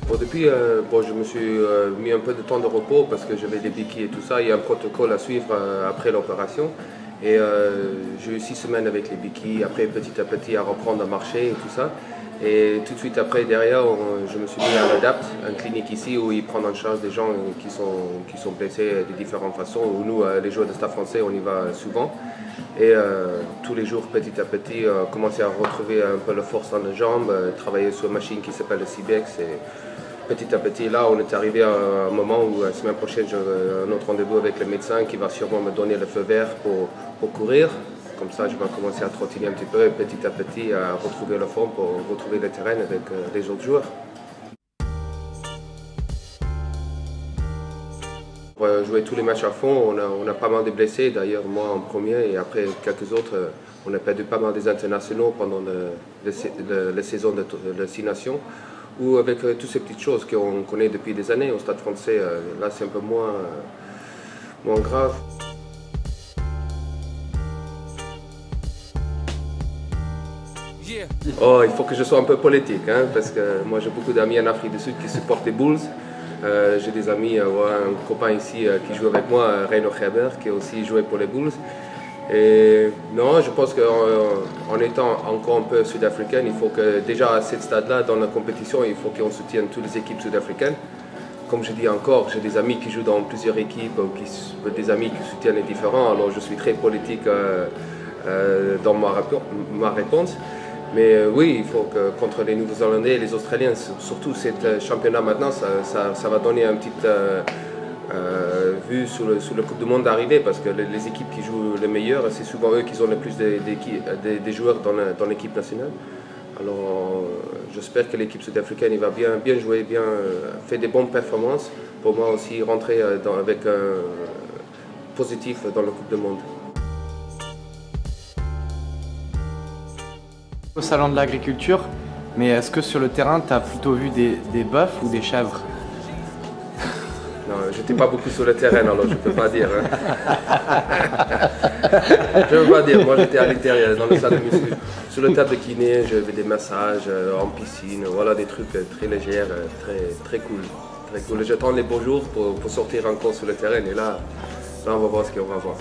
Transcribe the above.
Bon, depuis, je me suis mis un peu de temps de repos parce que j'avais des béquilles et tout ça. Il y a un protocole à suivre après l'opération. Et j'ai eu 6 semaines avec les béquilles, après petit à petit à reprendre à marcher et tout ça. Et tout de suite après, derrière, je me suis mis à l'ADAPT, une clinique ici où ils prennent en charge des gens qui sont blessés de différentes façons. Où nous, les joueurs de Stade Français, on y va souvent. Et tous les jours, petit à petit, commencer à retrouver un peu la force dans les jambes, travailler sur une machine qui s'appelle le CBEX. Et petit à petit, là, on est arrivé à un moment où la semaine prochaine, j'ai un autre rendez-vous avec le médecin qui va sûrement me donner le feu vert pour courir. Comme ça, je vais commencer à trottiner un petit peu et petit à petit à retrouver la forme pour retrouver le terrain avec les autres joueurs. Pour jouer tous les matchs à fond, on a pas mal de blessés, d'ailleurs moi en premier et après quelques autres, on a perdu pas mal des internationaux pendant la saison de 6 nations. Ou avec toutes ces petites choses qu'on connaît depuis des années au Stade Français, là c'est un peu moins grave. Oh, il faut que je sois un peu politique, hein, parce que moi j'ai beaucoup d'amis en Afrique du Sud qui supportent les Bulls. J'ai des amis, un copain ici qui joue avec moi, Reino Gerber, qui a aussi joué pour les Bulls. Et non, je pense qu'en étant encore un peu sud-africaine, il faut que déjà à ce stade-là, dans la compétition, il faut qu'on soutienne toutes les équipes sud-africaines. Comme je dis encore, j'ai des amis qui jouent dans plusieurs équipes, des amis qui soutiennent les différents, alors je suis très politique dans ma réponse. Mais oui, il faut que contre les Nouveaux-Zélandais et les Australiens, surtout cet championnat maintenant, ça va donner une petite vue sur le Coupe du Monde d'arrivée parce que les équipes qui jouent le meilleur, c'est souvent eux qui ont le plus des joueurs dans l'équipe nationale. Alors j'espère que l'équipe sud-africaine va bien jouer, faire des bonnes performances pour moi aussi rentrer avec un positif dans la Coupe du Monde. Au salon de l'agriculture, mais est-ce que sur le terrain, tu as plutôt vu des bœufs ou des chèvres? Non, j'étais pas beaucoup sur le terrain, alors je peux pas dire. Hein. Je peux pas dire, moi j'étais à l'intérieur, dans le salle de muscu. Sur le table de kiné, j'avais des massages en piscine, voilà des trucs très légers, très cool. Très cool. J'attends les beaux jours pour sortir encore sur le terrain et là on va voir ce qu'on va voir.